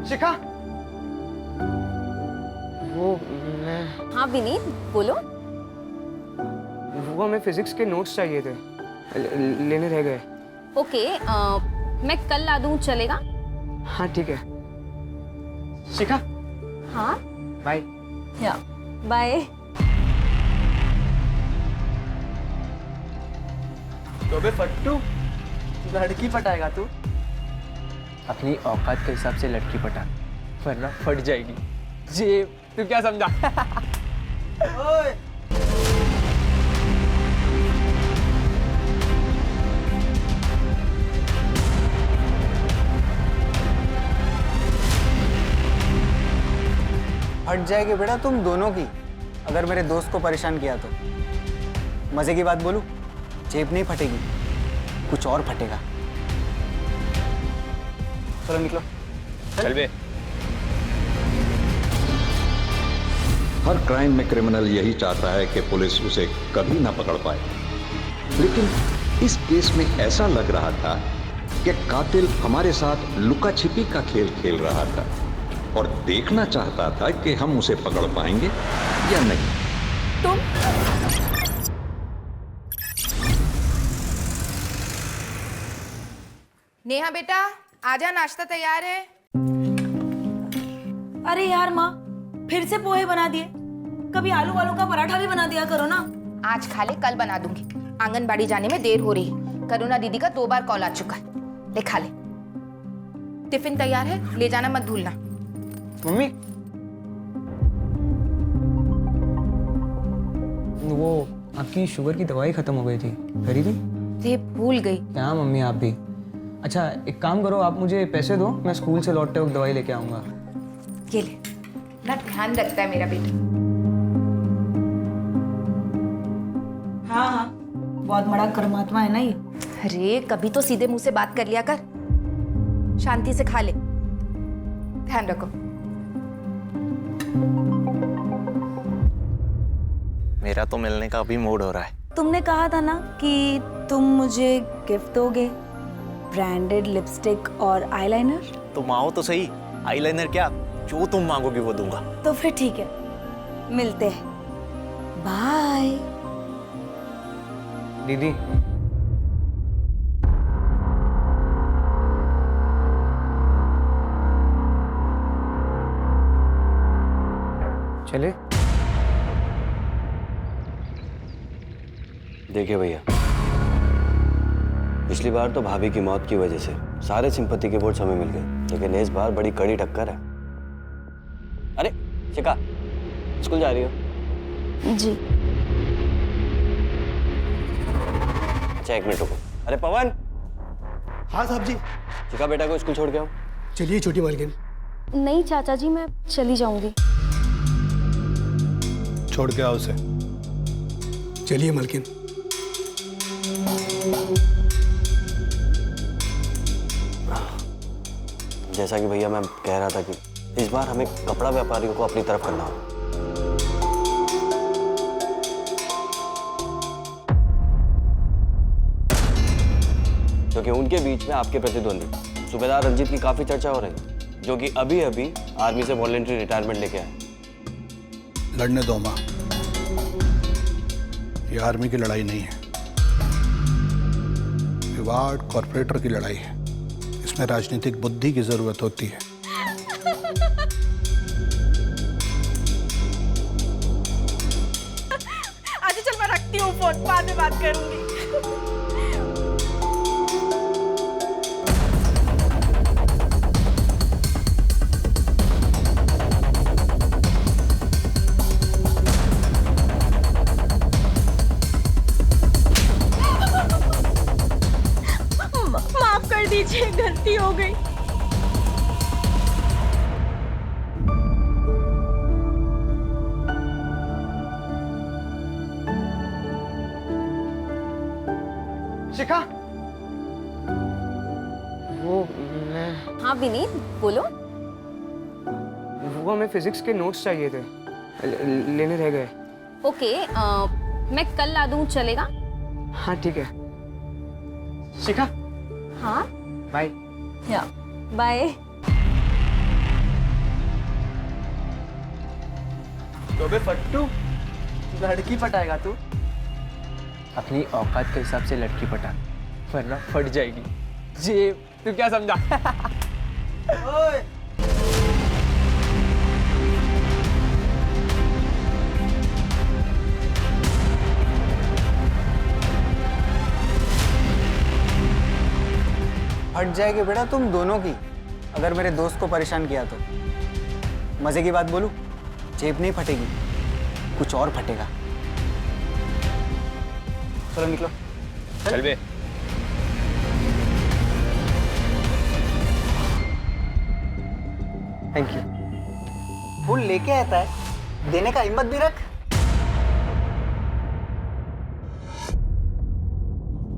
शिखा, वो मैं हाँ विनीत बोलो। वो हमें फिजिक्स के नोट्स चाहिए थे, लेने रह गए। ओके, मैं कल ला दूँ, चलेगा? हाँ ठीक है। शिखा, हाँ बाय। या बाय। तो बे फट्टू, लड़की पटाएगा तू? अपनी औकात के हिसाब से लड़की पटा, वरना फट जाएगी। जी, तू क्या समझा? ओए! हट जाएगी बेटा तुम दोनों की, अगर मेरे दोस्त को परेशान किया तो। मजे की बात बोलूं, जेब नहीं फटेगी, कुछ और फटेगा। चलो निकलो। चल बे। हर क्राइम में क्रिमिनल यही चाहता है कि पुलिस उसे कभी ना पकड़ पाए, लेकिन इस केस में ऐसा लग रहा था कि कातिल हमारे साथ लुका छिपी का खेल खेल रहा था और देखना चाहता था कि हम उसे पकड़ पाएंगे या नहीं। तुम नेहा बेटा आजा, नाश्ता तैयार है। अरे यार माँ, फिर से पोहे बना दिए। कभी आलू वालू का पराठा भी बना दिया करो ना। आज खा ले, कल बना दूंगी। आंगनबाड़ी जाने में देर हो रही है। करुणा दीदी का 2 बार कॉल आ चुका है। ले खा ले। टिफिन तैयार है, ले जाना मत भूलना। मम्मी, वो आपकी शुगर की दवाई खत्म हो गई थी, खरीदी? रे भूल गई। क्या मम्मी आप भी। अच्छा एक काम करो, आप मुझे पैसे दो, मैं स्कूल से लौटते वक्त दवाई लेके आऊंगा। ये ले, ना ध्यान रखता है मेरा बेटा। हाँ हाँ, बहुत बड़ा कर्मात्मा है ना ये। अरे कभी तो सीधे मुंह से बात कर लिया कर। शांति से खा ले, ध्यान रखो। मेरा तो मिलने का अभी मूड हो रहा है। तुमने कहा था ना कि तुम मुझे गिफ्ट दोगे, ब्रांडेड लिपस्टिक और आईलाइनर। तुम आओ तो सही, आईलाइनर क्या, जो तुम मांगोगी वो दूंगा। तो फिर ठीक है, मिलते हैं। बाय। दीदी, चले? देखिए भैया, पिछली बार तो भाभी की मौत की वजह से सारे सिंपत्ति के वोट्स हमें मिल गए, लेकिन इस बार बड़ी कड़ी टक्कर है। अरे शिखा, स्कूल जा रही हो? जी। अच्छा 1 मिनट रुको। अरे पवन। हाँ साहब जी। शिखा बेटा को स्कूल छोड़ के आओ। चलिए छोटी मालकिन। नहीं चाचा जी, मैं चली जाऊंगी। छोड़ के आओ उसे। चलिए मालकिन। जैसा कि भैया मैं कह रहा था कि इस बार हमें कपड़ा व्यापारियों को अपनी तरफ करना होगा। क्योंकि उनके बीच में आपके प्रतिद्वंदी सूबेदार रंजीत की काफी चर्चा हो रही है, जो कि अभी अभी आर्मी से वॉलंटरी रिटायरमेंट लेके आए। लड़ने दो माँ, ये आर्मी की लड़ाई नहीं है, ये वार्ड कॉर्पोरेटर की लड़ाई है। इसमें राजनीतिक बुद्धि की जरूरत होती है। अच्छा चल, मैं रखती हूँ फोन, बाद में बात करूंगी। माफ कर दीजिए, गलती हो गई। शिखा, वो मैं हाँ विनीत बोलो। वो हमें फिजिक्स के नोट्स चाहिए थे, लेने रह गए। ओके, मैं कल ला दूँ, चलेगा? हाँ ठीक है। शिखा, हाँ बाय। या बाय। तो बे फट्टू, लड़की पटाएगा तू? अपनी औकात के हिसाब से लड़की पटा, वरना फट जाएगी। जी तू क्या समझा? ओए! फट जाएगी बेटा तुम दोनों की, अगर मेरे दोस्त को परेशान किया तो। मजे की बात बोलूं, जेब नहीं फटेगी, कुछ और फटेगा। चलो निकलो। चल बे। Thank you. फूल लेके आता है, देने का हिम्मत भी रख।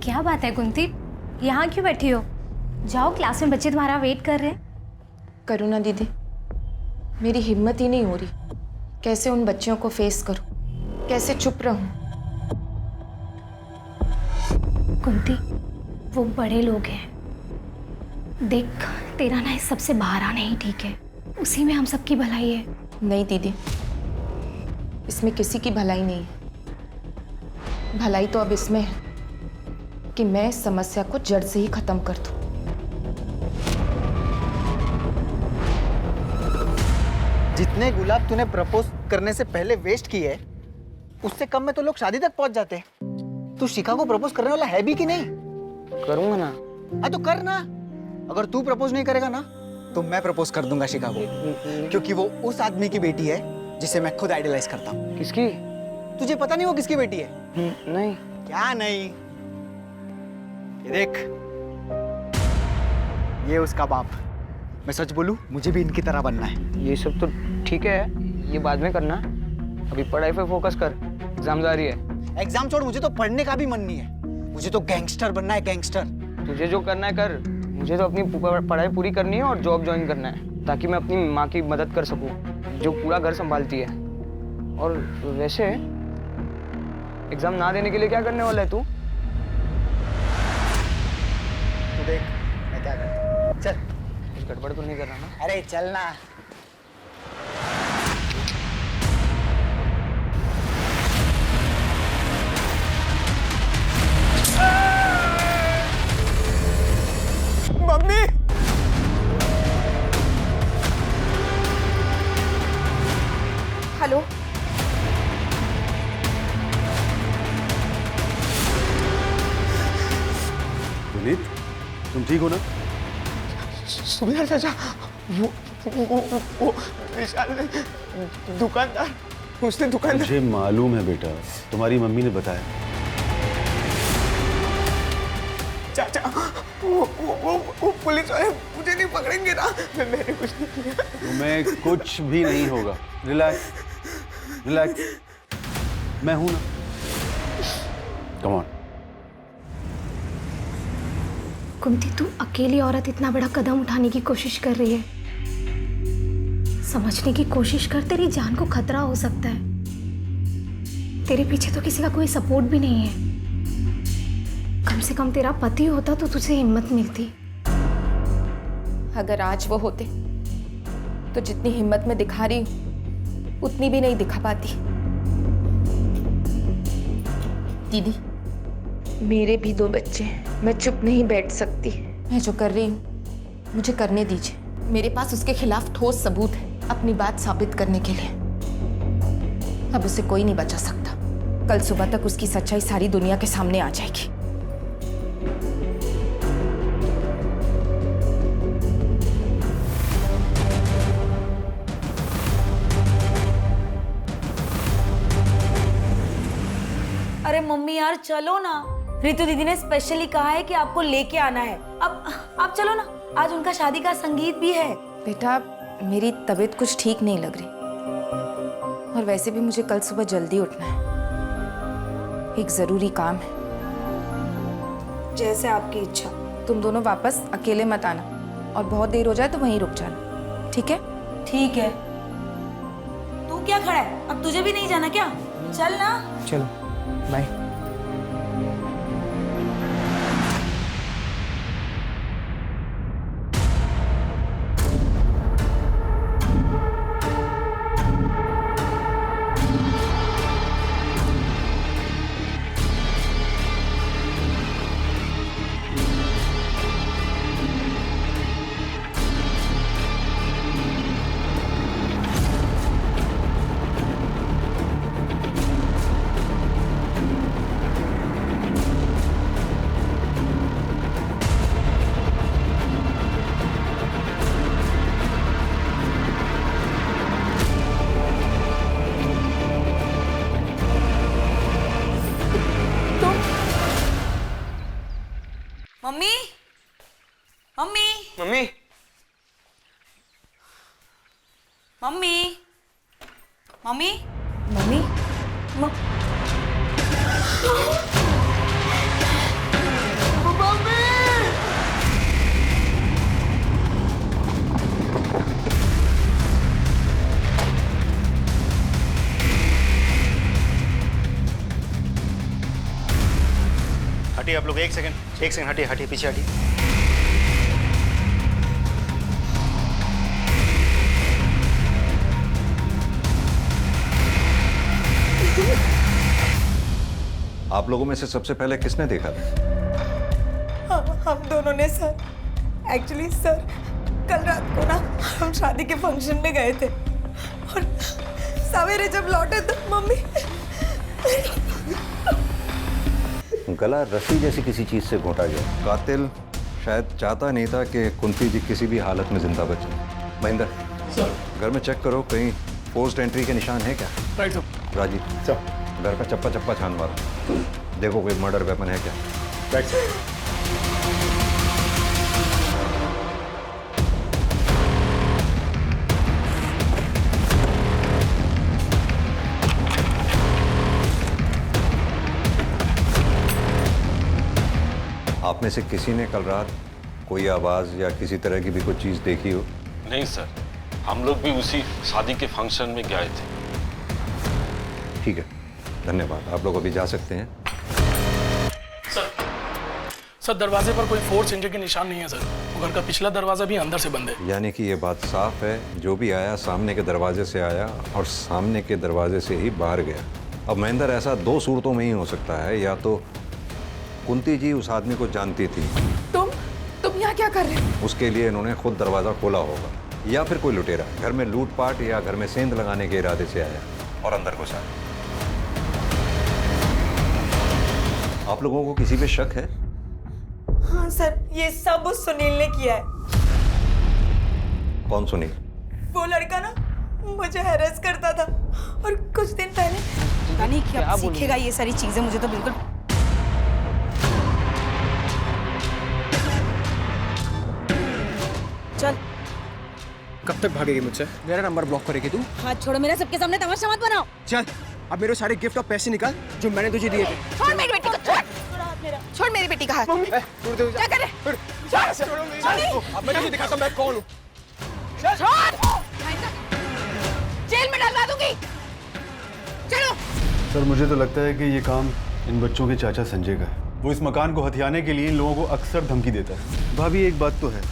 क्या बात है कुंती, यहाँ क्यों बैठी हो? जाओ, क्लास में बच्चे तुम्हारा वेट कर रहे हैं। करुणा दीदी, मेरी हिम्मत ही नहीं हो रही। कैसे उन बच्चियों को फेस करूं, कैसे चुप रहूं? कुंती, वो बड़े लोग हैं। देख, तेरा ना इस सबसे बाहर आना ही ठीक है। उसी में हम सबकी भलाई है। नहीं दीदी, इसमें किसी की भलाई नहीं है। भलाई तो अब इसमें है कि मैं इस समस्या को जड़ से ही खत्म कर दूं। जितने गुलाब तूने प्रपोज करने से पहले वेस्ट किए, उससे कम में तो लोग शादी तक पहुंच जाते। तू शिखा को प्रपोज करने वाला है भी कि नहीं? करूँगा ना। हाँ तो कर ना। अगर तू प्रपोज नहीं करेगा ना, तो मैं प्रपोज कर दूंगा शिखा को, क्योंकि वो उस आदमी की बेटी है जिसे मैं खुद आइडलाइज करता हूँ। किसकी? तुझे पता नहीं वो किसकी बेटी है? नहीं। क्या नहीं? ये देख, ये उसका बाप। मैं सच बोलूं, मुझे भी इनकी तरह बनना है। ये सब तो ठीक है, ये बाद में करना। अभी पढ़ाई पे फोकस कर, एग्जाम जारी है। एग्जाम छोड़, मुझे तो पढ़ने का भी मन नहीं है। मुझे तो गैंगस्टर बनना है, गैंगस्टर। तुझे जो करना है कर, मुझे तो अपनी पढ़ाई पूरी करनी है और जॉब ज्वाइन करना है, ताकि मैं अपनी माँ की मदद कर सकूं, जो पूरा घर संभालती है। और वैसे एग्जाम ना देने के लिए क्या करने वाला है तू? तू देख मैं क्या करता हूँ। चल। कुछ गड़बड़ तो नहीं कर रहा ना? अरे चलना। मम्मी! हेलो, विनीत, तुम ठीक हो ना? सुबह चाचा, वो विशाल ने, दुकानदार, उसने दुकानदार। मुझे मालूम है बेटा, तुम्हारी मम्मी ने बताया। चाचा, वो पुलिस वाले मुझे नहीं पकड़ेंगे ना? मैंने कुछ नहीं किया। तुम्हें कुछ भी नहीं होगा। रिलैक्स, रिलैक्स, मैं हूं ना। Come on. कुंती, तू अकेली औरत इतना बड़ा कदम उठाने की कोशिश कर रही है। समझने की कोशिश कर, तेरी जान को खतरा हो सकता है। तेरे पीछे तो किसी का कोई सपोर्ट भी नहीं है। कम से कम तेरा पति होता तो तुझे हिम्मत मिलती। अगर आज वो होते तो जितनी हिम्मत मैं दिखा रही हूं उतनी भी नहीं दिखा पाती। दीदी, मेरे भी 2 बच्चे हैं, मैं चुप नहीं बैठ सकती। मैं जो कर रही हूँ मुझे करने दीजिए। मेरे पास उसके खिलाफ ठोस सबूत है अपनी बात साबित करने के लिए। अब उसे कोई नहीं बचा सकता। कल सुबह तक उसकी सच्चाई सारी दुनिया के सामने आ जाएगी। अरे मम्मी यार चलो ना, रितु दीदी ने स्पेशली कहा है कि आपको लेके आना है। अब आप चलो ना, आज उनका शादी का संगीत भी है। बेटा, मेरी तबीयत कुछ ठीक नहीं लग रही, और वैसे भी मुझे कल सुबह जल्दी उठना है। एक जरूरी काम है। जैसे आपकी इच्छा। तुम दोनों वापस अकेले मत आना, और बहुत देर हो जाए तो वहीं रुक जाना, ठीक है? ठीक है। तू क्या खड़ा है, अब तुझे भी नहीं जाना क्या? चल ना। चलो, bye. Mummy mummy mummy mummy mummy mummy हटिए आप लोग, एक सेकंड हटिए हटिए, पीछे हटिए। आप लोगों में से सबसे पहले किसने देखा था? हम दोनों ने सर। एक्चुअली सर, कल रात को ना हम शादी के फंक्शन में गए थे और सवेरे जब लौटे तो मम्मी गला रस्सी जैसी किसी चीज से घोटा गया। कातिल शायद चाहता नहीं था कि कुंती जी किसी भी हालत में जिंदा बचे। महेंद्र सर, घर में चेक करो, कहीं फोर्स्ड एंट्री के निशान है क्या? Right sir. राजीव सर, घर का चप्पा चप्पा छान मारो, देखो कोई मर्डर वेपन है क्या। Right sir. आप में से किसी ने कल रात कोई आवाज या किसी तरह की भी कोई चीज देखी हो? नहीं सर, हम लोग भी उसी शादी के फंक्शन में गए थे। ठीक है, धन्यवाद। आप लोग अभी जा सकते हैं। सर दरवाजे पर कोई फोर्स एंट्री के निशान नहीं है सर। वो घर का पिछला दरवाजा भी अंदर से बंद है। यानी कि ये बात साफ है, जो भी आया सामने के दरवाजे से आया और सामने के दरवाजे से ही बाहर गया। अब महेंद्र, ऐसा दो सूरतों में ही हो सकता है, या तो कुंती जी उस आदमी को जानती थी, तुम यहाँ क्या कर रहे हो? उसके लिए इन्होंने खुद दरवाजा खोला होगा, या फिर कोई लुटेरा घर में लूटपाट या घर में सेंध लगाने के इरादे से आया और अंदर घुसा। आप लोगों को किसी पे शक है? हाँ सर, ये सब उस सुनील ने किया है। कौन सुनील? वो लड़का ना मुझे हैरेस करता था और कुछ दिन पहले पता नहीं क्या सीखेगा ये सारी चीजें, मुझे तो बिल्कुल। चल, कब तक भागेगी मुझसे? मेरा नंबर ब्लॉक करेगी तू? हाथ छोड़ो मेरा, सबके सामने तमाशा मत बनाओ। चल, अब मेरे सारे गिफ्ट और पैसे निकाल जो मैंने तुझे दिए थे। छोड़ मेरी बेटी को, छोड़ मेरी बेटी का हाथ। क्या कर रहे? अब मैं तुझे दिखाता हूं मैं कौन हूँ। जेल में डलवा दूंगी। चलो। सर, मुझे तो लगता है कि ये काम इन बच्चों के चाचा संजय का है। वो इस मकान को हथियाने के लिए इन लोगों को अक्सर धमकी देता है। भाभी, एक बात तो है,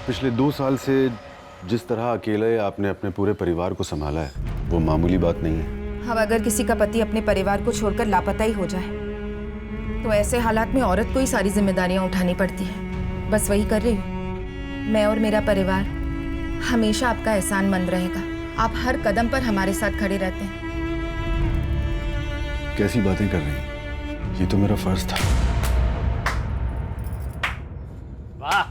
पिछले 2 साल से जिस तरह अकेले आपने अपने पूरे परिवार को संभाला है, वो मामूली बात नहीं है। अब अगर किसी का पति अपने परिवार को छोड़कर लापता ही हो जाए तो ऐसे हालात में औरत को ही सारी जिम्मेदारियां उठानी पड़ती है। बस वही कर रही हूँ। मैं और मेरा परिवार हमेशा आपका एहसानमंद रहेगा। आप हर कदम पर हमारे साथ खड़े रहते हैं। कैसी बातें कर रही हैं? ये तो मेरा फर्ज था। वाह,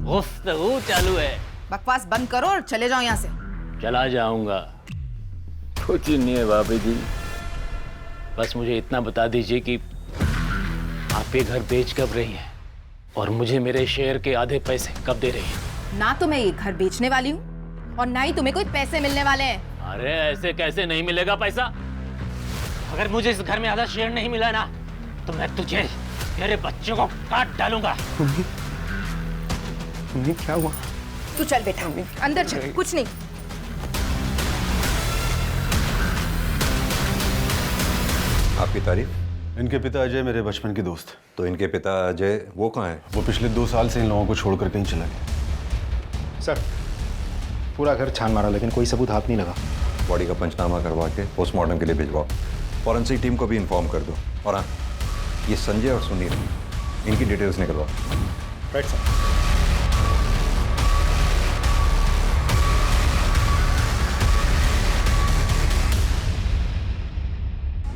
गुफ्तगू चालू है। बकवास बंद करो और चले जाओ यहाँ से। चला जाऊंगा, कुछ नहीं है भाभी जी। बस मुझे इतना बता दीजिए कि आप ये घर बेच कब रही हैं और मुझे मेरे शेयर के आधे पैसे कब दे रही हैं? ना तो मैं ये घर बेचने वाली हूँ और ना ही तुम्हें कोई पैसे मिलने वाले हैं। अरे ऐसे कैसे नहीं मिलेगा पैसा? अगर मुझे इस घर में आधा शेयर नहीं मिला ना तो मैं तुझे, तेरे बच्चों को काट डालूंगा। मम्मी क्या हुआ? तू चल बेटा, अंदर चल। कुछ नहीं। आपकी तारीफ? इनके पिता अजय मेरे बचपन के दोस्त। तो इनके पिता अजय वो कहाँ है? वो पिछले 2 साल से इन लोगों को छोड़कर कहीं चला गया। सर, पूरा घर छान मारा लेकिन कोई सबूत हाथ नहीं लगा। बॉडी का पंचनामा करवा के पोस्टमार्टम के लिए भिजवाओ। फॉरेंसिक टीम को भी इन्फॉर्म कर दो। और हाँ, ये संजय और सुनील, इनकी डिटेल्स निकलवाओ। Right sir.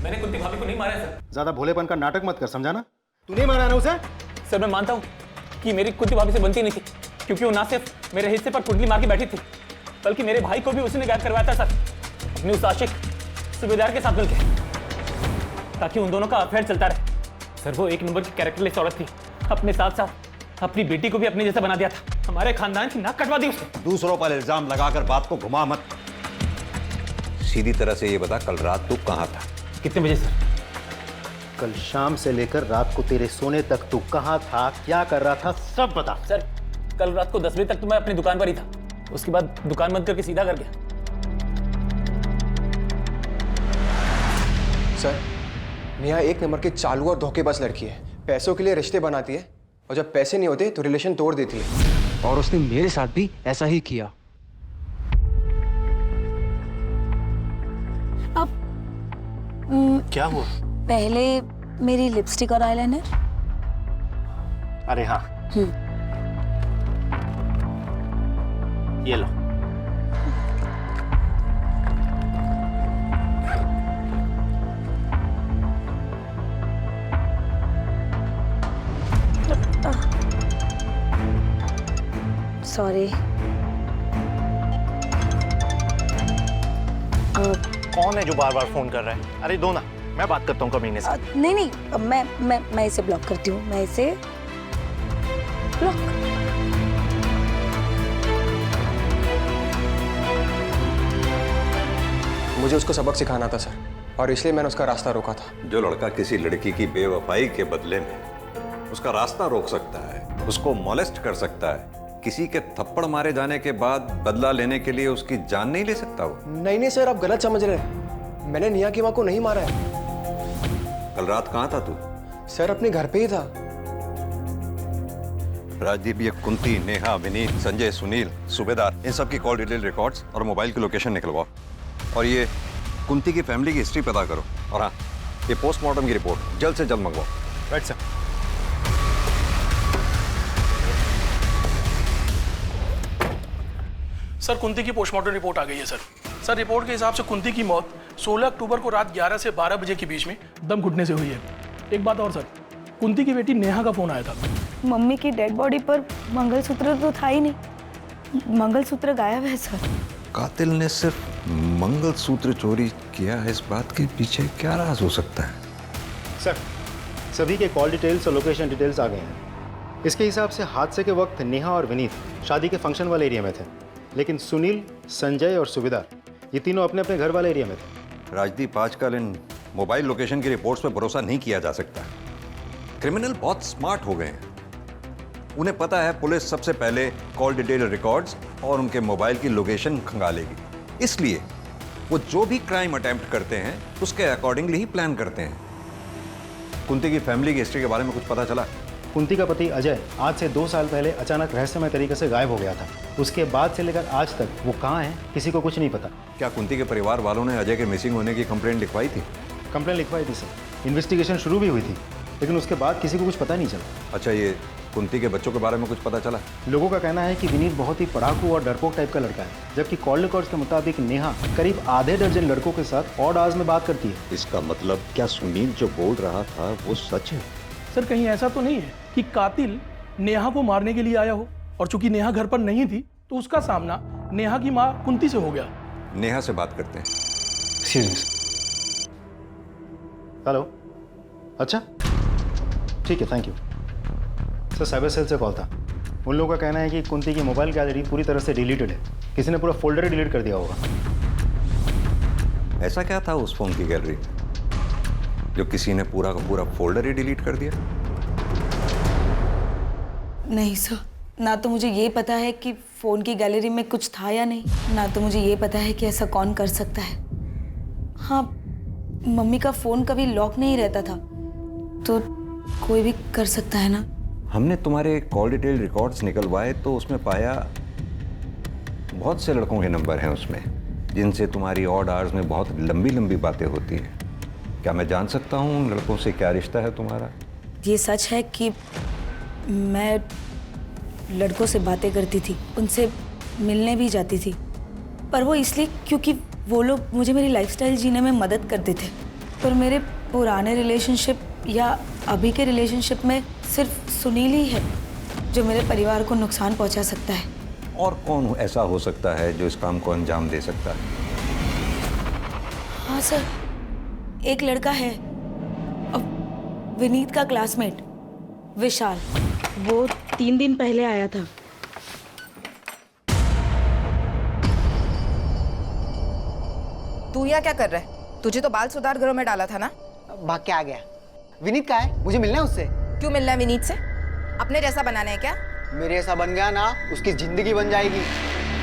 मैंने कुंती भाभी को नहीं मारा है सर। ज्यादा भोलेपन का नाटक मत कर, समझा ना? तू नहीं मारा ना उसे? सर, मैं मानता हूँ कि मेरी कुंती भाभी से बनती नहीं थी, क्योंकि वो ना सिर्फ मेरे हिस्से पर कुंडली मार के बैठी थी, बल्कि मेरे भाई को भी उसी ने गायब करवाया था सर, अपने उस आशिक सूबेदार के साथ मिलकर। ताकि उन दोनों का अफेयर चलता रहे। सर वो एक नंबर की कैरेक्टरलेस औरत थी, अपने साथ साथ अपनी बेटी को भी अपने जैसा बना दिया था, हमारे खानदान की नाक कटवा दी उसने। दूसरों पर इल्जाम लगाकर बात को घुमा मत, सीधी तरह से ये बता कल रात तू कहाँ था? कितने बजे सर? कल शाम से लेकर रात को तेरे सोने तक तू कहाँ था, क्या कर रहा था, सब बता। सर कल रात को 10 बजे तक तो मैं अपनी दुकान पर ही था, उसके बाद दुकान बंद करके सीधा घर गया। सर नेहा एक नंबर की चालू और धोखेबाज लड़की है, पैसों के लिए रिश्ते बनाती है और जब पैसे नहीं होते तो रिलेशन तोड़ देती है, और उसने मेरे साथ भी ऐसा ही किया। क्या हुआ? पहले मेरी लिपस्टिक और आईलाइनर। अरे हाँ, ये लो। सॉरी। कौन है जो बार बार फोन कर रहा है? अरे दो ना, मैं बात करता हूँ कमीने से। नहीं नहीं, मैं इसे ब्लॉक करती हूँ, मैं इसे ब्लॉक। मुझे उसको सबक सिखाना था सर, और इसलिए मैंने उसका रास्ता रोका था। जो लड़का किसी लड़की की बेवफाई के बदले में उसका रास्ता रोक सकता है, उसको मोलेस्ट कर सकता है, किसी के थप्पड़ मारे जाने के बाद बदला लेने के लिए उसकी जान नहीं ले सकता वो? नहीं सर, आप गलत समझ रहे हैं, मैंने नेहा की माँ को नहीं मारा है। कल रात कहाँ था तू? सर अपने घर पे ही था। राजदीप, ये कुंती, नेहा, विनीत, संजय, सुनील, सूबेदार, इन सब की कॉल डिटेल रिकॉर्ड्स और मोबाइल की लोकेशन निकलवाओ, और ये कुंती की फैमिली की हिस्ट्री पता करो, और हाँ ये पोस्टमार्टम की रिपोर्ट जल्द से जल्द मंगवाओ। Right sir. सर कुंती की पोस्टमार्टम रिपोर्ट आ गई है सर। रिपोर्ट के हिसाब से कुंती की मौत 16 अक्टूबर को रात 11 से 12 बजे के बीच में दम घुटने से हुई है। एक बात और सर, कुंती की बेटी नेहा का फोन आया था। मम्मी की डेड बॉडी पर मंगलसूत्र तो था ही नहीं, मंगलसूत्र गायब है सर। कातिल ने सिर्फ मंगलसूत्र चोरी किया है, इस बात के पीछे क्या राज हो सकता है? सर सभी के कॉल डिटेल्स और लोकेशन डिटेल्स आ गए हैं। इसके हिसाब से हादसे के वक्त नेहा और विनीत शादी के फंक्शन वाले एरिया में थे, लेकिन सुनील, संजय और सूबेदार ये तीनों अपने अपने घर वाले एरिया में थे। राजदीप, आजकल इन मोबाइल लोकेशन की रिपोर्ट्स पे भरोसा नहीं किया जा सकता। क्रिमिनल बहुत स्मार्ट हो गए हैं, उन्हें पता है पुलिस सबसे पहले कॉल डिटेल रिकॉर्ड्स और उनके मोबाइल की लोकेशन खंगालेगी, इसलिए वो जो भी क्राइम अटेम्प्ट करते हैं उसके अकॉर्डिंगली ही प्लान करते हैं। कुंती की फैमिली की हिस्ट्री के बारे में कुछ पता चला? कुंती का पति अजय आज से 2 साल पहले अचानक रहस्यमय तरीके से गायब हो गया था। उसके बाद से लेकर आज तक वो कहाँ है किसी को कुछ नहीं पता। क्या कुंती के परिवार वालों ने अजय के मिसिंग होने की कंप्लेंट लिखवाई थी? कंप्लेंट लिखवाई थी सर, इन्वेस्टिगेशन शुरू भी हुई थी, लेकिन उसके बाद किसी को कुछ पता नहीं चला। अच्छा, ये कुंती के बच्चों के बारे में कुछ पता चला? लोगों का कहना है कि विनीत बहुत ही पढ़ाकू और डरपोक टाइप का लड़का है, जबकि कॉल रिकॉर्ड्स के मुताबिक नेहा करीब आधे दर्जन लड़कों के साथ ऑड आवर्स में बात करती है। इसका मतलब क्या सुनील जो बोल रहा था वो सच है? सर कहीं ऐसा तो नहीं है कि कातिल नेहा को मारने के लिए आया हो, और चूंकि नेहा घर पर नहीं थी तो उसका सामना नेहा की माँ कुंती से हो गया। नेहा से बात करते हैं। हेलो, अच्छा ठीक है, thank you sir. Cyber cell से कॉल था, उन लोगों का कहना है कि कुंती की मोबाइल गैलरी पूरी तरह से डिलीटेड है, किसी ने पूरा फोल्डर ही डिलीट कर दिया होगा। ऐसा क्या था उस फोन की गैलरी जो किसी ने पूरा का पूरा फोल्डर ही डिलीट कर दिया? नहीं सर, ना तो मुझे ये पता है कि फ़ोन की गैलरी में कुछ था या नहीं, ना तो मुझे ये पता है कि ऐसा कौन कर सकता है। हाँ, मम्मी का फ़ोन कभी लॉक नहीं रहता था, तो कोई भी कर सकता है ना। हमने तुम्हारे कॉल डिटेल रिकॉर्ड्स निकलवाए तो उसमें पाया बहुत से लड़कों के नंबर हैं उसमें, जिनसे तुम्हारी ऑड आवर्स में बहुत लंबी लंबी बातें होती हैं। क्या मैं जान सकता हूँ उन लड़कों से क्या रिश्ता है तुम्हारा? ये सच है कि मैं लड़कों से बातें करती थी, उनसे मिलने भी जाती थी, पर वो इसलिए क्योंकि वो लोग मुझे मेरी लाइफस्टाइल जीने में मदद करते थे। पर मेरे पुराने रिलेशनशिप या अभी के रिलेशनशिप में सिर्फ सुनील ही है जो मेरे परिवार को नुकसान पहुंचा सकता है। और कौन ऐसा हो सकता है जो इस काम को अंजाम दे सकता है? हाँ सर, एक लड़का है विनीत का क्लासमेट विशाल, वो 3 दिन पहले आया था। तू यहाँ क्या कर रहा है? तुझे तो बाल सुधार गृह में डाला था ना? भाग के आ गया। विनीत कहाँ है? मुझे मिलना है उससे। क्यों मिलना है विनीत से? अपने जैसा बनाना है क्या? मेरे ऐसा बन गया ना, उसकी जिंदगी बन जाएगी।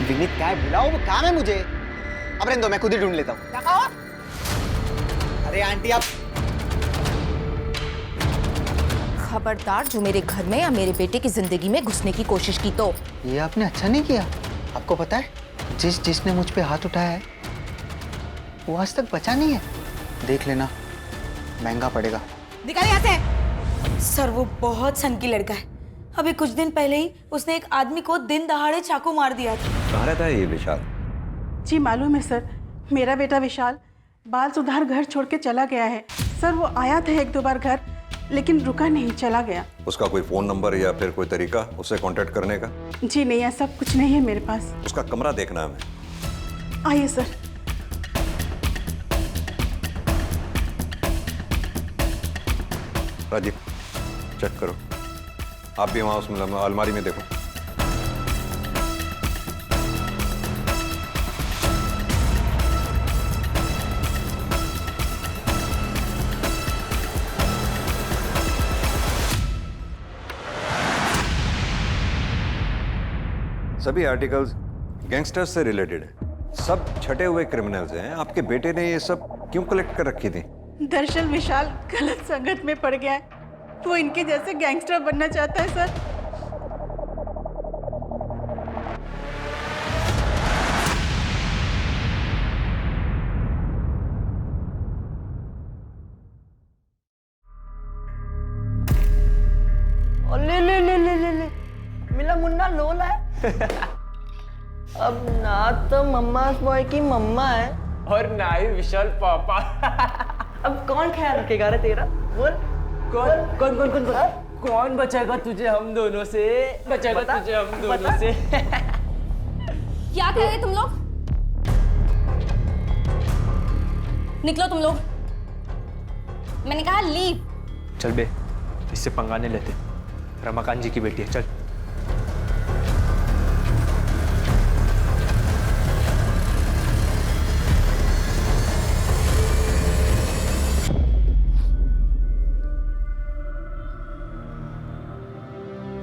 विनीत कहाँ है? बुलाओ, वो काम है मुझे। अब रहने दो, मैं खुद ही ढूंढ लेता हूँ। अरे आंटी आप खबरदार जो मेरे घर में या मेरे बेटे की जिंदगी में घुसने की कोशिश की तो। ये आपने अच्छा नहीं किया। आपको पता है जिसने मुझ पे हाथ उठाया है वो आज तक बचा नहीं है। देख लेना, महंगा पड़ेगा। निकल यहाँ से। सर वो बहुत सनकी लड़का है। अभी कुछ दिन पहले ही उसने एक आदमी को दिन दहाड़े चाकू मार दिया था। कहाँ रहता है ये विशाल? जी मालूम है सर, मेरा बेटा विशाल बाल सुधार घर छोड़ के चला गया है। सर वो आया था 1-2 बार घर, लेकिन रुका नहीं, चला गया। उसका कोई फोन नंबर या फिर कोई तरीका उससे कांटेक्ट करने का? जी नहीं, ऐसा कुछ नहीं है मेरे पास। उसका कमरा देखना है हमें। आइए सर। राजीव चेक करो, आप भी वहां उसमें अलमारी में देखो। सभी आर्टिकल्स गैंगस्टर्स से रिलेटेड है, सब छटे हुए क्रिमिनल्स हैं। आपके बेटे ने ये सब क्यों कलेक्ट कर रखी थी? दरअसल विशाल गलत संगत में पड़ गया है, वो इनके जैसे गैंगस्टर बनना चाहता है सर। ले ले ले ले ले ले मिला मुन्ना लोला है। अब ना तो मम्मा बॉय की मम्मा है और ना ही विशाल पापा। अब कौन ख्याल रखेगा रे तेरा? बोल कौन कौन कौन कौन कौन बचाएगा तुझे हम दोनों से? बचाएगा तुझे हम दोनों से। क्या कह रहे तुम लोग? निकलो तुम लोग, मैंने कहा लीव। चल बे, इससे पंगा नहीं लेते। रमाकांत जी की बेटी है, चल।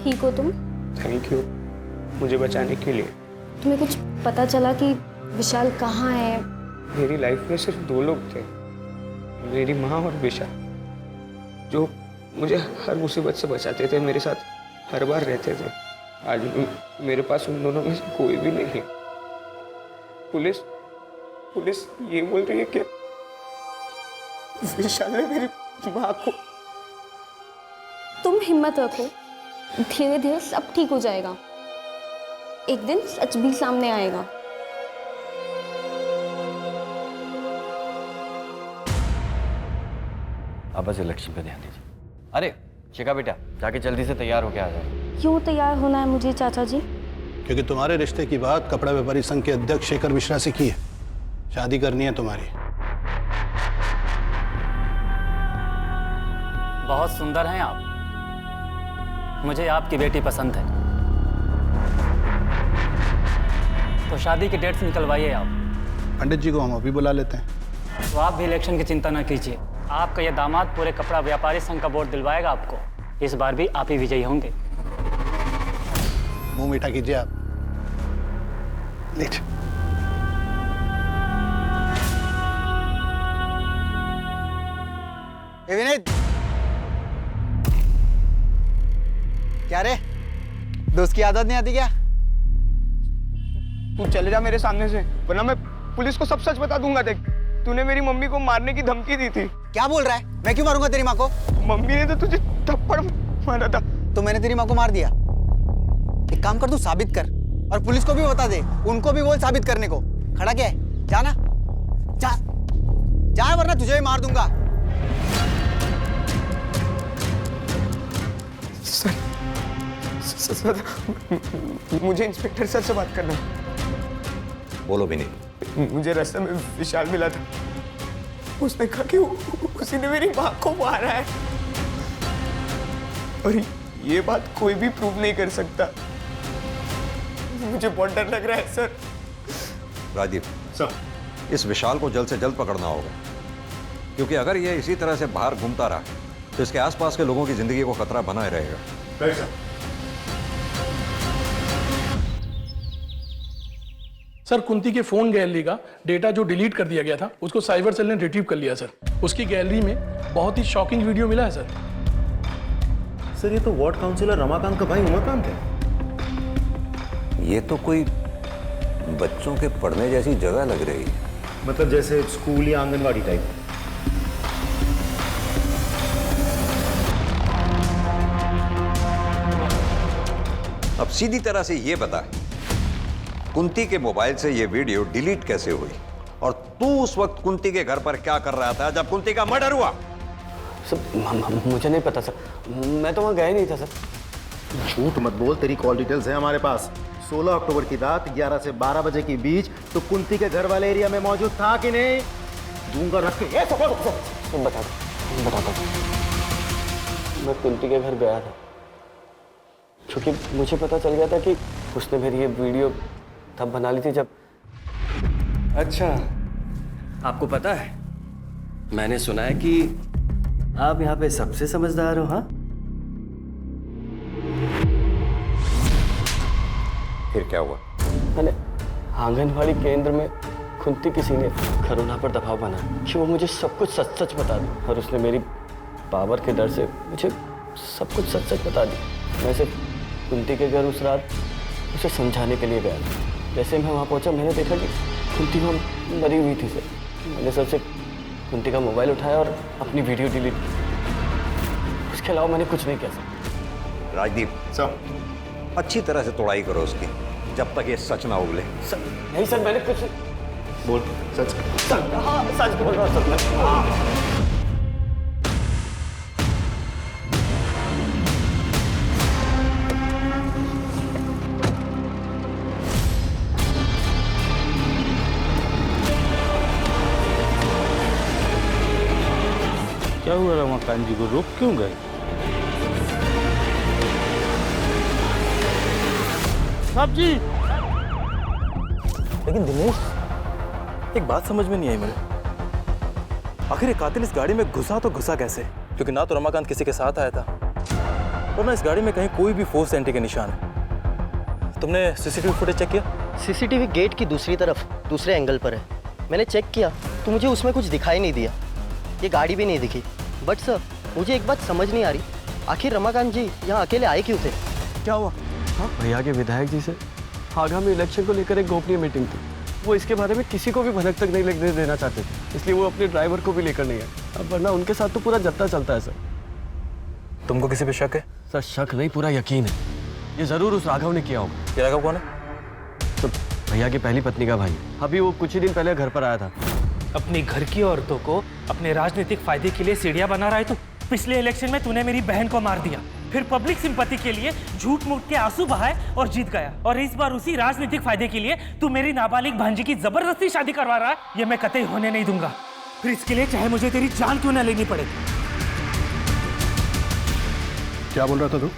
ठीक हो तुम? थैंक यू मुझे बचाने के लिए। तुम्हें कुछ पता चला कि विशाल कहाँ है? मेरी लाइफ में सिर्फ 2 लोग थे, मेरी माँ और विशाल, जो मुझे हर मुसीबत से बचाते थे, मेरे साथ हर बार रहते थे। आज मेरे पास उन दोनों में से कोई भी नहीं है। पुलिस ये बोल रही है कि विशाल ने मेरी माँ को। तुम हिम्मत रखो, धीरे धीरे सब ठीक हो जाएगा। एक दिन सच भी सामने आएगा। आप बस इलेक्शन पे ध्यान दीजिए। अरे शिखा बेटा, जाके जल्दी से तैयार होके आ जाओ। क्यों तैयार होना है मुझे चाचा जी? क्योंकि तुम्हारे रिश्ते की बात कपड़ा व्यापारी संघ के अध्यक्ष शेखर मिश्रा से की है। शादी करनी है तुम्हारी। बहुत सुंदर हैं आप, मुझे आपकी बेटी पसंद है। तो शादी की डेट निकलवाइए आप। पंडित जी को हम अभी बुला लेते हैं। तो आप भी इलेक्शन की चिंता न कीजिए, आपका यह दामाद पूरे कपड़ा व्यापारी संघ का वोट दिलवाएगा आपको। इस बार भी आप ही विजयी होंगे। मुंह मीठा कीजिए आप। लीजिए। विनीत, क्या रे, दोस्त की आदत नहीं आती क्या? तू चले जा मेरे सामने से, वरना मैं पुलिस को सब सच बता दूंगा। देख, तूने मेरी मम्मी को मारने की धमकी दी थी। क्या बोल रहा है? मैं क्यों मारूंगा तेरी माँ को? मम्मी ने तो तुझे थप्पड़ मारा था। तो मैंने तेरी माँ को मार दिया? एक काम कर, तू साबित कर और पुलिस को भी बता दे, उनको भी बोल साबित करने को। खड़ा क्या है? जाना, जा वरना तुझे भी मार दूंगा। सर, मुझे इंस्पेक्टर सर से बात करना। बोलो विनीत। मुझे रास्ते में विशाल मिला था, उसने कहा कि उसी ने मेरी माँ को मारा है। और ये बात कोई भी प्रूव नहीं कर सकता। मुझे बहुत डर लग रहा है सर। राजीव सर, इस विशाल को जल्द से जल्द पकड़ना होगा, क्योंकि अगर ये इसी तरह से बाहर घूमता रहा तो इसके आसपास के लोगों की जिंदगी को खतरा बना ही रहेगा। Right sir. सर कुंती के फोन गैलरी का डेटा जो डिलीट कर दिया गया था उसको साइबर सेल ने रिट्रीव कर लिया सर। उसकी गैलरी में बहुत ही शॉकिंग वीडियो मिला है सर। सर ये तो वार्ड काउंसिलर रमाकांत का भाई उमाकांत है। ये तो कोई बच्चों के पढ़ने जैसी जगह लग रही है। मतलब जैसे स्कूल या आंगनवाड़ी टाइप। अब सीधी तरह से ये बता, कुंती के मोबाइल से ये वीडियो डिलीट कैसे हुई, और तू उस वक्त कुंती के घर पर क्या कर रहा था जब कुंती का मर्डर हुआ? सर मुझे नहीं पता सर, मैं तो वहां गया ही नहीं था सर। झूठ मत बोल, तेरी कॉल डिटेल्स है हमारे पास। 16 अक्टूबर की रात 11 से 12 बजे के बीच तो कुंती के घर वाले एरिया में मौजूद था कि नहीं? दूंगा रख के। बता दो। मैं कुंती के घर गया था क्योंकि मुझे पता चल गया था कि उसने मेरी ये वीडियो तब बना ली थी जब। अच्छा, आपको पता है, मैंने सुना है कि आप यहाँ पे सबसे समझदार हो। हाँ, फिर क्या हुआ? मैंने आंगनवाड़ी केंद्र में कुंती किसी ने करुणा पर दबाव बनाया कि वो मुझे सब कुछ सच सच बता दी, और उसने मेरी पावर के डर से मुझे सब कुछ सच सच बता दी। मैं सिर्फ कुंती के घर उस रात उसे समझाने के लिए गया था। जैसे मैं वहाँ पहुँचा, मैंने देखा कि कुंती वहाँ मरी हुई थी सर। मैंने सबसे कुंती का मोबाइल उठाया और अपनी वीडियो डिलीट की। उसके अलावा मैंने कुछ नहीं किया सर। राजदीप सर, अच्छी तरह से तोड़ाई करो उसकी, जब तक ये सच ना उगले। नहीं सर, मैंने कुछ बोल। सच सच बोल रहा हूँ सर। क्या हुआ रमाकांत जी को रोक क्यों गए? साहब जी। लेकिन दिनेश, एक बात समझ में नहीं आई मेरे। आखिर ये कातिल इस गाड़ी में घुसा तो घुसा कैसे? क्योंकि ना तो रमाकांत किसी के साथ आया था और ना इस गाड़ी में कहीं कोई भी फोर्स एंट्री के निशान है। तुमने सीसीटीवी फुटेज चेक किया? सीसीटीवी गेट की दूसरी तरफ दूसरे एंगल पर है। मैंने चेक किया तो मुझे उसमें कुछ दिखाई नहीं दिया, ये गाड़ी भी नहीं दिखी। बट सर, मुझे एक बात समझ नहीं आ रही, आखिर रमाकांत जी यहाँ अकेले आए क्यों थे? क्या हुआ? भैया के विधायक जी से आगामी इलेक्शन को लेकर एक गोपनीय मीटिंग थी। वो इसके बारे में किसी को भी भनक तक नहीं लगने देना चाहते थे, इसलिए वो अपने ड्राइवर को भी लेकर नहीं आए। अब वरना उनके साथ तो पूरा जत्था चलता है सर। तुमको किसी पे शक है? सर शक नहीं, पूरा यकीन है। ये जरूर उस राघव ने किया होगा। ये राघव कौन है? तो भैया की पहली पत्नी का भाई, अभी वो कुछ ही दिन पहले घर पर आया था। अपनी घर की औरतों को अपने राजनीतिक फायदे के लिए सीढ़ियां बना रहा है तू। पिछले इलेक्शन में तूने मेरी बहन को मार दिया, फिर पब्लिक सिंपैथी के लिए झूठ मूठ के आंसू बहाए और जीत गया, और इस बार उसी राजनीतिक फायदे के लिए तू मेरी नाबालिग भांजी की जबरदस्ती शादी करवा रहा है। ये मैं कतई होने नहीं दूंगा, फिर इसके लिए चाहे मुझे तेरी जान क्यों न लेनी पड़े। क्या बोल रहा था तू?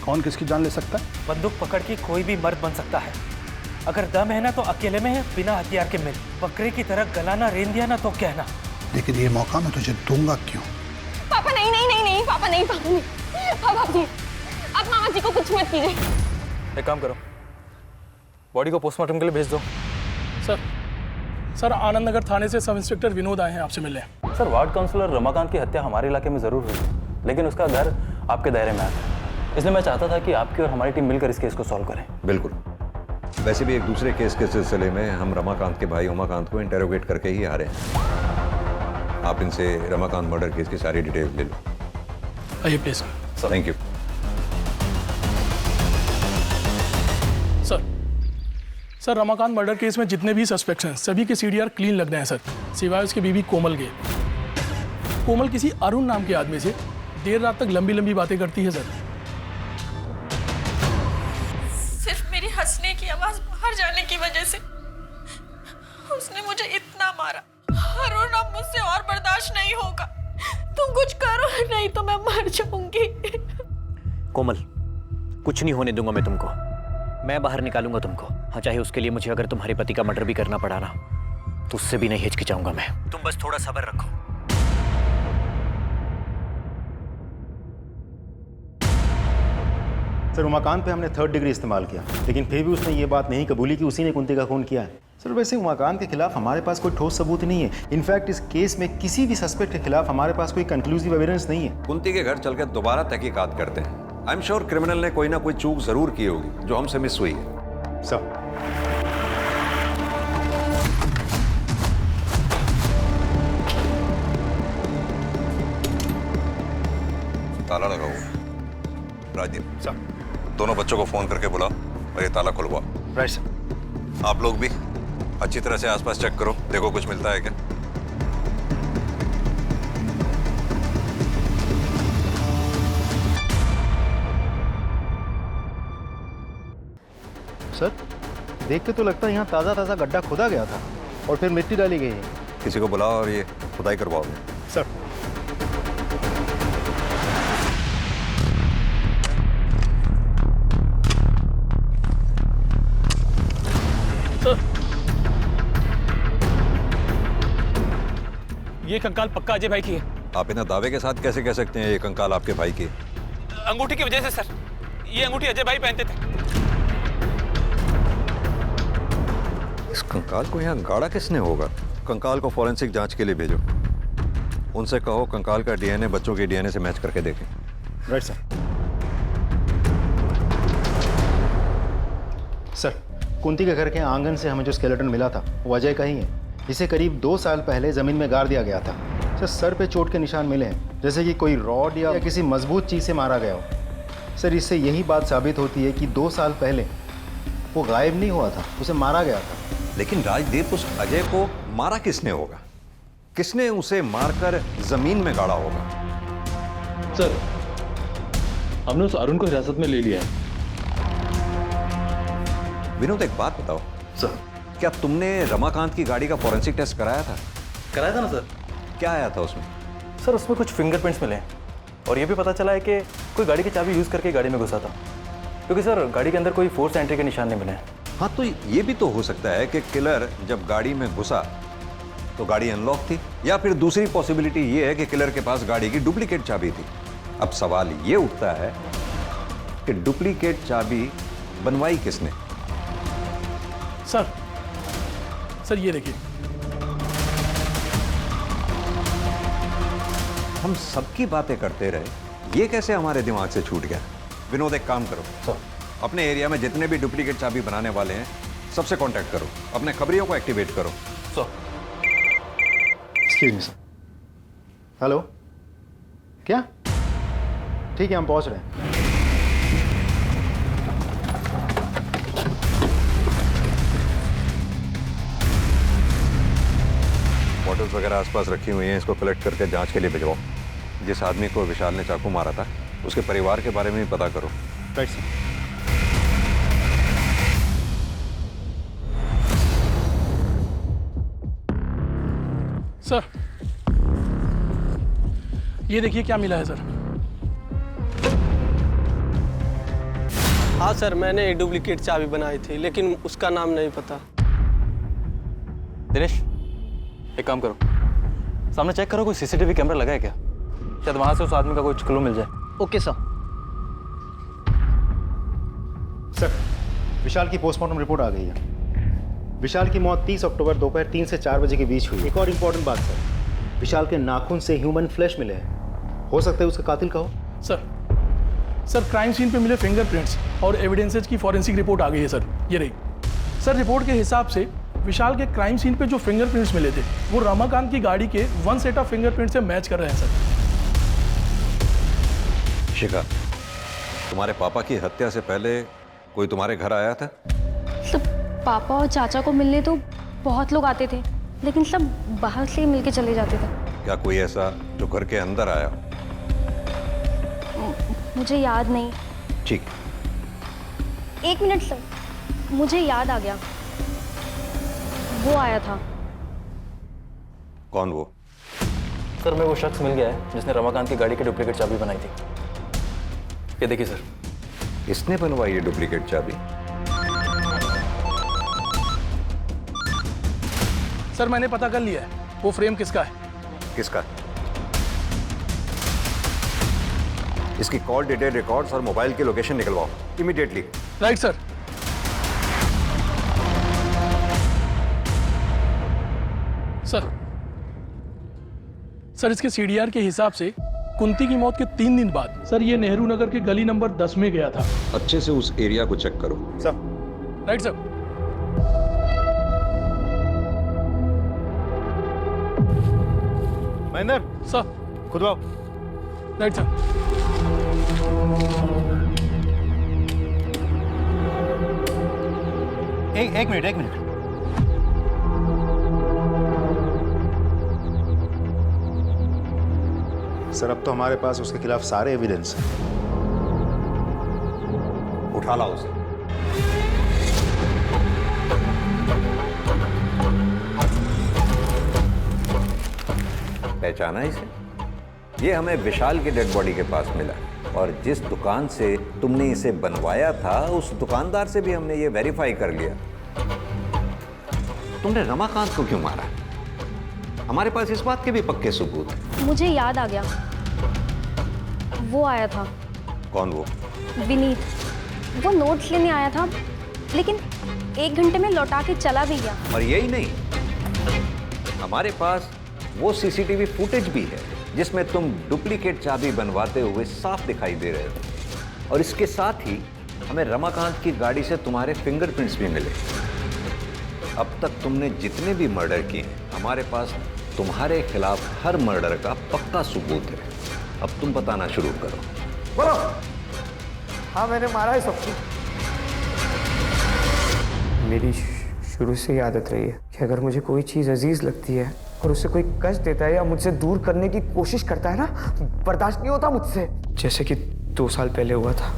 कौन किसकी जान ले सकता है? बंदूक पकड़ के कोई भी मर्द बन सकता है। अगर दम है ना तो अकेले में है, बिना हथियार के मिल। बकरे की तरह गला ना रेन दिया ना तो कहना। लेकिन ये मौका मैं तुझे दूंगा क्यों? पापा नहीं नहीं नहीं नहीं पापा नहीं, पापा नहीं, पापा जी आप मामा जी को कुछ मत कीजिए। एक काम करो, बॉडी को पोस्टमार्टम के लिए भेज दो। सर आनंद नगर थाने से सब इंस्पेक्टर विनोद आए हैं आपसे मिलने। सर, वार्ड काउंसलर रमाकांत की हत्या हमारे इलाके में जरूर हुई, लेकिन उसका घर आपके दायरे में आता है, इसलिए मैं चाहता था कि आपकी और हमारी टीम मिलकर इस केस को सॉल्व करें। बिल्कुल। वैसे भी एक दूसरे केस के सिलसिले में हम रमाकांत के भाई उमाकांत को इंटेरोगेट करके ही आ रहे हैं। आप इनसे रमाकांत मर्डर केस की सारी डिटेल ले लो। आइए please. Thank you. Sir Ramakant murder case में जितने भी सस्पेक्ट्स हैं सभी के सीडीआर क्लीन लग रहे हैं सर, सिवाय उसकी बीवी कोमल के। कोमल किसी अरुण नाम के आदमी से देर रात तक लंबी लंबी बातें करती है सर। सिर्फ मेरी हंसने की आवाज बाहर जाने की वजह से उसने मुझे इतना मारा। अरुण अब मुझसे और बर्दाश्त नहीं होगा। तुम कुछ करो, नहीं तो मैं मर जाऊंगी। कोमल, कुछ नहीं होने दूंगा मैं तुमको। मैं बाहर निकालूंगा तुमको। हाँ, चाहे उसके लिए मुझे अगर तुम्हारे पति का मर्डर भी करना पड़ा ना, तो उससे भी नहीं हिचकिचाऊंगा मैं। तुम बस थोड़ा सब्र रखो। सर, उमाकांत पे हमने 3rd डिग्री इस्तेमाल किया, लेकिन फिर भी उसने ये बात नहीं कबूली कि उसी ने कुंती का खून किया है। सर, वैसे उमाकांत के खिलाफ हमारे पास कोई ठोस सबूत नहीं है। इनफैक्ट इस केस में किसी भी सस्पेक्ट के खिलाफ हमारे पास कोई कंक्लूसिव एविडेंस नहीं है। कुंती के घर चलकर दोबारा तहकीकात करते हैं। आई एम श्योर क्रिमिनल ने कोई ना कोई चूक जरूर की होगी जो हमसे मिस हुई है। सर, ताला लगा हुआ है। राजदीप सर, दोनों बच्चों को फोन करके बुलाओ और ये ताला खुलवाओ। Right sir. आप लोग भी अच्छी तरह से आसपास चेक करो, देखो कुछ मिलता है क्या। सर, देख के तो लगता है यहाँ ताज़ा ताज़ा गड्ढा खोदा गया था और फिर मिट्टी डाली गई है। किसी को बुलाओ और ये खुदाई करवाओ। सर। ये कंकाल पक्का अजय भाई की है। आप इतना दावे के साथ कैसे कह सकते हैं ये कंकाल आपके भाई की? अंगूठी की वजह से सर। ये अंगूठी अजय भाई पहनते थे। इस कंकाल को यहाँ गाड़ा किसने होगा? कंकाल को फॉरेंसिक जांच के लिए भेजो। उनसे कहो कंकाल का डीएनए बच्चों के डीएनए से मैच करके देखें। Right sir. सर, कुंती के घर के आंगन से हमें जो स्केलेटन मिला था वो अजय का ही है। इसे करीब 2 साल पहले जमीन में गाड़ दिया गया था। सर पे चोट के निशान मिले हैं, जैसे कि कोई रॉड या किसी मजबूत चीज से मारा गया हो। सर, इससे यही बात साबित होती है कि 2 साल पहले वो गायब नहीं हुआ था, उसे मारा गया था। लेकिन राजदीप, उस अजय को मारा किसने होगा? किसने उसे मारकर जमीन में गाड़ा होगा? सर, हमने उस अरुण को हिरासत में ले लिया है। विनोद, एक बात बताओ सर, क्या तुमने रमाकांत की गाड़ी का फॉरेंसिक टेस्ट कराया था? कराया था ना सर। क्या आया था उसमें? सर, उसमें कुछ फिंगरप्रिंट्स मिले और ये भी पता चला है कि कोई गाड़ी की चाबी यूज करके गाड़ी में घुसा था, क्योंकि सर गाड़ी के अंदर कोई फोर्स एंट्री के निशान नहीं मिले। हाँ, तो ये भी तो हो सकता है कि किलर जब गाड़ी में घुसा तो गाड़ी अनलॉक थी, या फिर दूसरी पॉसिबिलिटी ये है कि किलर के पास गाड़ी की डुप्लीकेट चाबी थी। अब सवाल ये उठता है कि डुप्लीकेट चाबी बनवाई किसने? सर ये देखिए। हम सबकी बातें करते रहे, ये कैसे हमारे दिमाग से छूट गया? विनोद, एक काम करो सर, अपने एरिया में जितने भी डुप्लीकेट चाबी बनाने वाले हैं सबसे कांटेक्ट करो, अपने खबरियों को एक्टिवेट करो। Sir. Excuse me sir. Hello, क्या? ठीक है, हम पहुंच रहे हैं। बॉटल्स वगैरह आसपास रखी हुई हैं, इसको कलेक्ट करके जांच के लिए भिजवाओ। जिस आदमी को विशाल ने चाकू मारा था उसके परिवार के बारे में भी पता करो। Right sir. सर, ये देखिए क्या मिला है सर। हाँ सर, मैंने एक डुप्लीकेट चाबी बनाई थी, लेकिन उसका नाम नहीं पता। दिनेश, एक काम करो, सामने चेक करो कोई सीसीटीवी कैमरा लगा है क्या? शायद वहां से उस आदमी का कोई क्लू मिल जाए। Okay sir. सर, विशाल की पोस्टमार्टम रिपोर्ट आ गई है। विशाल की मौत 30 अक्टूबर दोपहर 3 से 4 बजे के बीच हुई। एक और इम्पोर्टेंट बात सर, विशाल के नाखून से ह्यूमन फ्लैश मिले हैं। हो सकता है उसका कातिल का हो। सर क्राइम सीन पे मिले फिंगरप्रिंट्स और एविडेंसेज की फॉरेंसिक रिपोर्ट आ गई है सर। ये रही सर। रिपोर्ट के हिसाब से विशाल के क्राइम सीन पे जो फिंगरप्रिंट्स मिले थे वो रमाकांत की गाड़ी के 1 सेट ऑफ फिंगरप्रिंट से मैच कर रहे हैं सर। शिखा, तुम्हारे पापा की हत्या से पहले कोई तुम्हारे घर आया था? सब पापा और चाचा को मिलने तो बहुत लोग आते थे, लेकिन सब बाहर से ही मिलके चले जाते थे। क्या कोई ऐसा जो घर के अंदर आया? मुझे याद नहीं। ठीक। 1 मिनट सर, मुझे याद आ गया, वो आया था। कौन वो? सर मैं वो शख्स मिल गया है जिसने रमाकांत की गाड़ी की डुप्लीकेट चाबी बनाई थी। ये देखिए सर। इसने बनवाई है डुप्लीकेट चाबी? सर मैंने पता कर लिया है वो फ्रेम किसका है। किसका? इसकी कॉल डिटेल रिकॉर्ड्स और मोबाइल की लोकेशन निकलवाओ इमीडिएटली। Right sir. सर इसके सीडीआर के हिसाब से कुंती की मौत के 3 दिन बाद सर ये नेहरू नगर के गली नंबर 10 में गया था। अच्छे से उस एरिया को चेक करो। Sir. Right sir. Mahendra sir. खुद आओ। Right sir. एक मिनट। सर अब तो हमारे पास उसके खिलाफ सारे एविडेंस हैं। उठा लाओ उसे। पहचाना इसे? ये हमें विशाल की डेड बॉडी के पास मिला और जिस दुकान से तुमने इसे बनवाया था उस दुकानदार से भी हमने ये वेरीफाई कर लिया। तुमने रमाकांत को क्यों मारा? हमारे पास इस बात के भी पक्के सबूत हैं। मुझे याद आ गया, वो आया था। कौन वो? विनीत। वो नोट्स लेने आया था लेकिन 1 घंटे में लौटा के चला भी गया। और यही नहीं, हमारे पास वो सीसीटीवी फुटेज भी है जिसमें तुम डुप्लीकेट चाबी बनवाते हुए साफ दिखाई दे रहे हो। और इसके साथ ही हमें रमाकांत की गाड़ी से तुम्हारे फिंगरप्रिंट्स भी मिले। अब तक तुमने जितने भी मर्डर किए हमारे पास तुम्हारे खिलाफ हर मर्डर का पक्का सबूत है। अब तुम बताना शुरू करो। बोलो। हाँ मैंने मारा है सबको। मेरी शुरू से ही आदत रही है कि अगर मुझे कोई चीज़ अजीज लगती है और उसे कोई कष्ट देता है या मुझसे दूर करने की कोशिश करता है ना, बर्दाश्त नहीं होता मुझसे। जैसे कि 2 साल पहले हुआ था।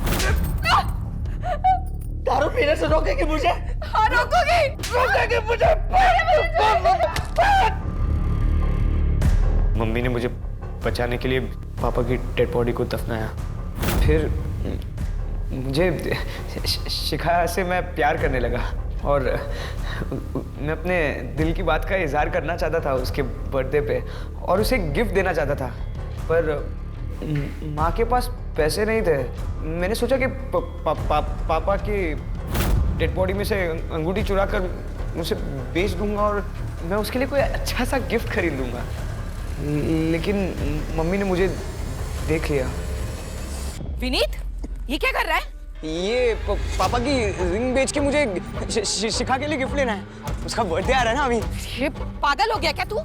दारू पीने से रोकेगी मुझे? हाँ रोकेगी मुझे। मम्मी ने मुझे बचाने के लिए पापा की डेड बॉडी को दफनाया। फिर मुझे शिखा से मैं प्यार करने लगा और मैं अपने दिल की बात का इजहार करना चाहता था उसके बर्थडे पे और उसे गिफ्ट देना चाहता था, पर माँ के पास पैसे नहीं थे। मैंने सोचा कि पापा की डेड बॉडी में से अंगूठी चुरा कर उसे बेच दूंगा और मैं उसके लिए कोई अच्छा सा गिफ्ट खरीद लूंगा, लेकिन मम्मी ने मुझे देख लिया। विनीत, ये क्या कर रहा है? ये पापा की रिंग बेच के मुझे शिखा के लिए गिफ्ट लेना है। उसका बर्थडे आ रहा है ना अभी। ये पागल हो गया क्या तू?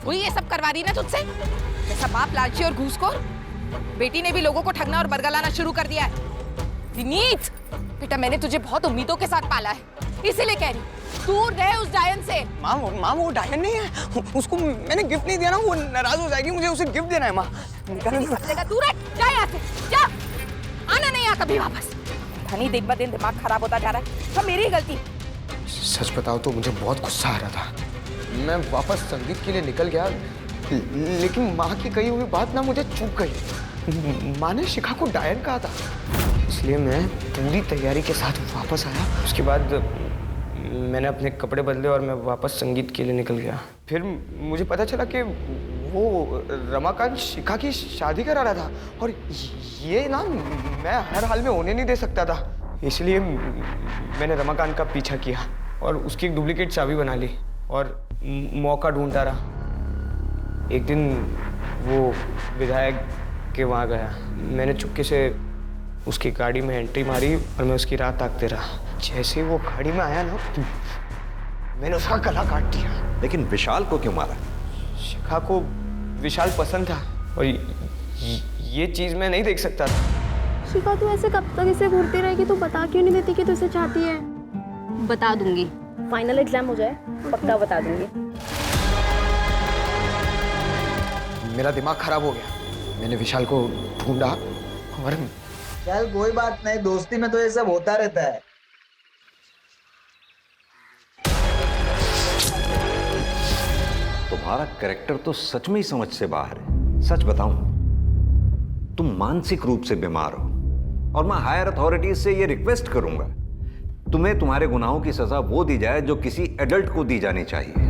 वही ये सब करवा रही ना तुझसे? जैसा बाप लालची और घूसखोर, बेटी ने भी लोगों को ठगना और बरगलाना लाना शुरू कर दिया है। विनीत, बेटा मैंने तुझे बहुत उम्मीदों के साथ पाला है, इसीलिए कह रही दूर रहे उस डायन से। माँ वो डायन नहीं है, उसको मैंने गिफ्ट नहीं दिया ना, वो नाराज हो जाएगी। मुझे उसे गिफ्ट देना है माँ। दूर है, जा यहाँ से, जा। आना नहीं आता भी वापस। धनी दिन ब दिन दिमाग खराब होता जा रहा है, सब मेरी गलती। सच बताओ तो मुझे बहुत गुस्सा आ रहा था। मैं वापस संगीत के लिए निकल गया, लेकिन माँ की कही हुई बात ना मुझे चुप गई। माँ ने शिखा को डायन कहा था, इसलिए मैं पूरी तैयारी के साथ वापस आया। उसके बाद मैंने अपने कपड़े बदले और मैं वापस संगीत के लिए निकल गया। फिर मुझे पता चला कि वो रमाकांत शिखा की शादी करा रहा था और ये ना मैं हर हाल में होने नहीं दे सकता था। इसलिए मैंने रमाकांत का पीछा किया और उसकी एक डुप्लीकेट चाबी बना ली और मौका ढूंढता रहा। एक दिन वो विधायक के वहाँ गया। मैंने चुपके से उसकी गाड़ी में एंट्री मारी और मैं उसकी राह ताकते रहा। जैसे ही वो गाड़ी में आया ना, मैंने उसका गला काट दिया। लेकिन विशाल को क्यों मारा? शिखा को विशाल पसंद था और ये चीज़ मैं नहीं देख सकता था। शिखा तू ऐसे कब तक इसे घूरती रहेगी? तू बता क्यों नहीं देती कि तू इसे चाहती है? बता दूंगी, फाइनल एग्जाम हो जाए पक्का बता दूंगी। मेरा दिमाग खराब हो गया। मैंने विशाल को ढूंढा और चल कोई बात नहीं, दोस्ती में तो ये सब होता रहता है। तुम्हारा कैरेक्टर तो सच में ही समझ से बाहर है। सच बताऊं, तुम मानसिक रूप से बीमार हो और मैं हायर अथॉरिटीज से ये रिक्वेस्ट करूंगा तुम्हें तुम्हारे गुनाहों की सजा वो दी जाए जो किसी एडल्ट को दी जानी चाहिए।